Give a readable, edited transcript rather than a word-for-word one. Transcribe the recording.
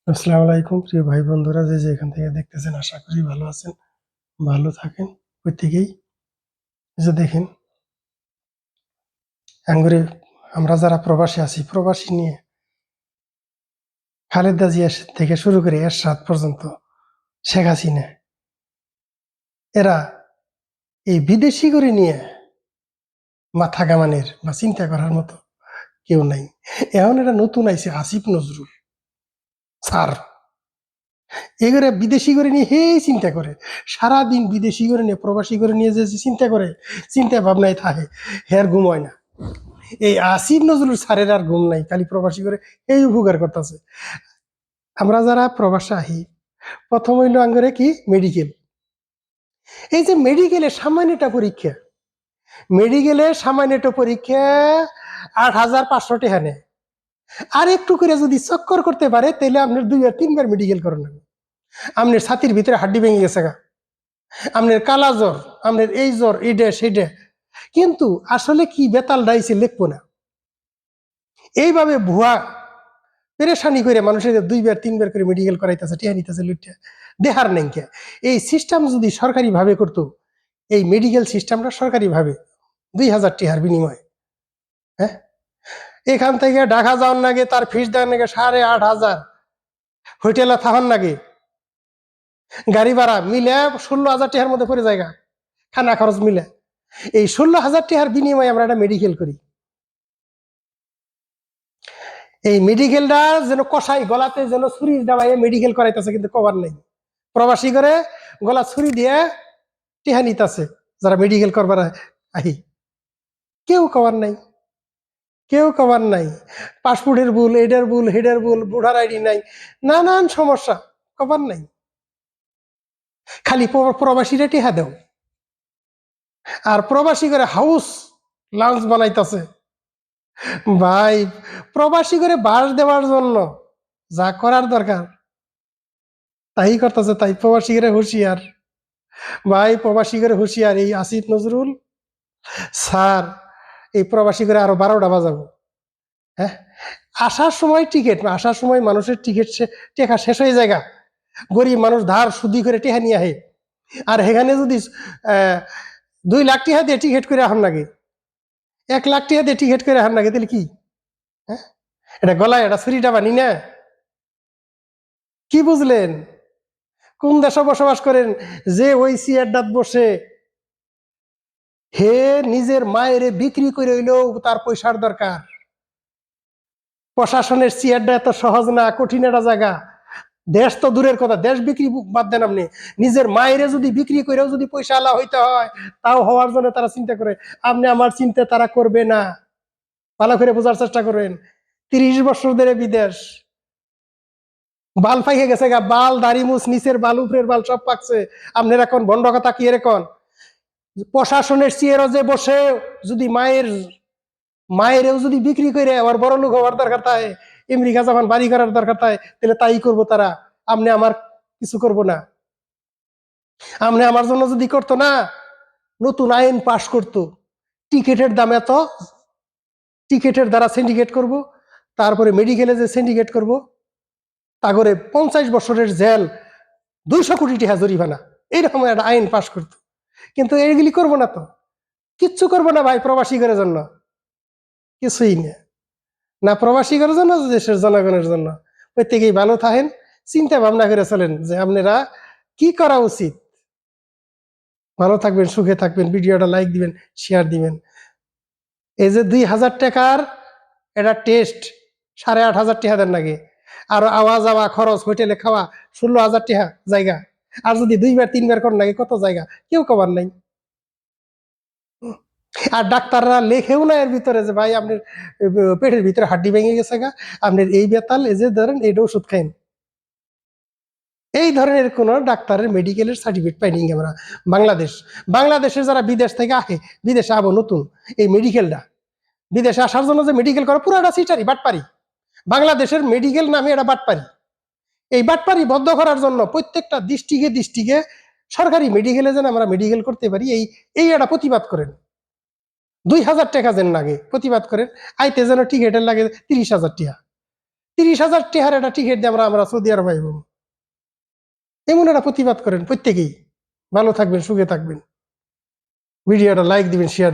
আসসালামু আলাইকুম প্রিয় ভাই বন্ধুরা, যে যেখান থেকে দেখতেছেন আশা করি ভালো আছেন, ভালো থাকেন প্রত্যেকেই। যে দেখেন আঙ্গুরে আমরা যারা প্রবাসী আছি, প্রবাসী নিয়ে খালেদা জিয়া থেকে শুরু করে এরশাদ পর্যন্ত, শেখ হাসিনা, এরা এই বিদেশি করে নিয়ে মাথা কামানের বা চিন্তা করার মতো কেউ নাই। এখন এটা নতুন আইছে আসিফ নজরুল স্যার, এগুলো বিদেশি করে নিয়ে চিন্তা করে, সারাদিন বিদেশি করে নিয়ে প্রবাসী করে নিয়ে যে চিন্তা করে, চিন্তা ভাবনায় থাকে, হের ঘুম হয় না। এই আসিফ নজরুল স্যারের আর ঘুম নাই, খালি প্রবাসী করে এই উপকার করতেছে। আমরা যারা প্রবাসে আহি, প্রথম হইলো আঙ্গরে কি মেডিকেল। এই যে মেডিকেলে সামান্য একটা পরীক্ষা, মেডিকেলে সামান্য একটা পরীক্ষা ৮,৫০০ টাকা নেয়। আর একটু করে যদি চক্কর করতে পারে তাহলে আপনার ২ আর ৩ বার মেডিকেল করেন না। আপনার ছাতির ভিতরে হাড্ডি ভেঙে গেছে গা, আপনার কালা জ্বর, আপনার এই জ্বর, এইটা সেইটা, কিন্তু আসলে কি বেতাল ডাইছে লিখবো না। এইভাবে ভুয়া পেরেশানি করে মানুষের ২ বার ৩ বার করে মেডিকেল করাইতেছে, টিয়া নিতেছে, লুটটা দেহার নেই কে। এই সিস্টেম যদি সরকারি ভাবে করতো, এই মেডিকেল সিস্টেমটা সরকারি ভাবে ২,০০০ টিহার বিনিময়ে, হ্যাঁ, এখান থেকে ঢাকা যাওয়ার নাগে তার ফিস দেওয়ার নাগে ৮,৫০০, হোটেলে থাকার নাগে গাড়ি ভাড়া মিলে ১৬,০০০ টিহার মধ্যে পড়ে জায়গা, খানা খরচ মিলে এই ১৬,০০০ টিহার বিনিময়ে আমরা একটা মেডিকেল করি। এই মেডিকেলটা যেন কষাই গলাতে যেন ছুরি দাবাই মেডিকেল করাইতেছে, কিন্তু কভার নেই। প্রবাসী করে গলা ছুরি দিয়ে টিহা নিতেছে যারা মেডিকেল করবার আহি, কেউ কভার নাই, কেউ কভার নাই। পাসপোর্টের ভুল, এডার ভুল, হেডার ভুল, বুড়ার আইডি নাই, নানান সমস্যা, কভার নাই। খালি প্রবাসীরা টিহা দেও, আর প্রবাসী করে হাউস লাঞ্চ বানাইতেছে। ভাই, প্রবাসী করে বাস দেওয়ার জন্য যা করার দরকার তাই করতেছে, তাই প্রবাসী করে হুঁশিয়ার। ভাই, প্রবাসী করে হুঁশিয়ার, এই আসিফ নজরুল স্যার এই প্রবাসী করে আরো ১২টা বাজাবো। হ্যাঁ, আসার সময় টিকিট, আসার সময় মানুষের টিকিট টেকা শেষ হয়ে যায়, গরিব মানুষ ধার সুদি করে টেহা নিয়ে আহে। আর সেখানে যদি ২ লাখ টাকা দিয়ে টিকিট করে আহার লাগে, ১ লাখ টাকা দিয়ে টিকিট করে আহার লাগে, তাহলে কি? হ্যাঁ, এটা গলায় এটা ছুরিটা বানি না। কি বুঝলেন? কোন দেশে বসবাস করেন যে ওই চেয়ারটাত বসে হে নিজের মায়ের বিক্রি করে হইলেও তার পয়সার দরকার। প্রশাসনের চেয়ারটা এত সহজ না, কঠিন একটা জায়গা। দেশ তো দূরের কথা, দেশ বিক্রি বাদ দেন, আপনি নিজের মায়েরে যদি বিক্রি করেও যদি পয়সা আলা হইতে হয়, তাও হওয়ার জন্য তারা চিন্তা করে। আপনি আমার চিন্তা তারা করবে না, ভালো করে বোঝার চেষ্টা করেন। ৩০ বছর ধরে বিদেশ, বাল পাইকে গেছে গা, বাল দাড়ি মুছ, নিচের বাল উপরের বাল সব পাকছে। আপনার এখন বন্ড কথা কি এরকম? প্রশাসনের চেয়ারও যে বসে যদি মায়েরও যদি বিক্রি করে আবার বড় লোক হওয়ার দরকার থাকে, আমেরিকা যখন বাড়ি করার দরকার থাকে, তাহলে তাই করবো তারা। আপনি আমার কিছু করব না। আপনি আমার জন্য যদি করতো না, নতুন আইন পাশ করতো, টিকেটের দাম এত, টিকেটের দ্বারা সিন্ডিকেট করব, তারপরে মেডিকেলে যে সিন্ডিকেট করব, তা করে ৫০ বছরের জেল, ২০০ কোটি টাকা জরিমানা, এইরকম একটা আইন পাশ করতো। কিন্তু এইগুলি করবো না তো, কিচ্ছু করবো না ভাই প্রবাসী করার জন্য, কিছুই না। না প্রবাসী করার জন্য, দেশের জনগণের জন্য। প্রত্যেকেই ভালো থাকেন, চিন্তা ভাবনা করে চলেন যে আপনারা কি করা উচিত। ভালো থাকবেন, সুখে থাকবেন, ভিডিওটা লাইক দিবেন, শেয়ার দিবেন। এই যে ২,০০০ টাকার এটা টেস্ট ৮,৫০০ টাকা দেন নাকি, আর আওয়া যাওয়া খরচ, হোটেলে খাওয়া ১৬,০০০ টাকা জায়গা। আর যদি ২ বার ৩ বার করেন নাকি, কত জায়গা কেউ কবার নাই। আর ডাক্তাররা লেখেও না এর ভিতরে যে ভাই আপনার পেটের ভিতরে হাড্ডি ভেঙে গেছে গা, আপনার এই বেতাল, এই যে ধরেন এইটা ওষুধ খাইন, এই ধরনের কোন ডাক্তারের মেডিকেলের সার্টিফিকেট পাইনি আমরা। বাংলাদেশের যারা বিদেশ থেকে আসে, বিদেশে আবো নতুন এই মেডিকেলটা, বিদেশে আসার জন্য যে মেডিকেল করে পুরোটা সিটারি বাটপারি। বাংলাদেশের মেডিকেল নামে এটা বাটপারি। এই বাটপারি বন্ধ করার জন্য প্রত্যেকটা ডিস্ট্রিক্টে সরকারি মেডিকেলে যেন আমরা মেডিকেল করতে পারি, এই একটা প্রতিবাদ করেন। ২,০০০ টাকা যেন লাগে প্রতিবাদ করেন, আইতে যেন টিকেটের লাগে ৩০,০০০ টাকা। 30,000 টিহার একটা টিকিট দিয়ে আমরা সৌদি আরব আইব। এমন একটা প্রতিবাদ করেন প্রত্যেকেই। ভালো থাকবেন, সুখে থাকবেন। ভিডিওটা লাইক দিবেন, শেয়ার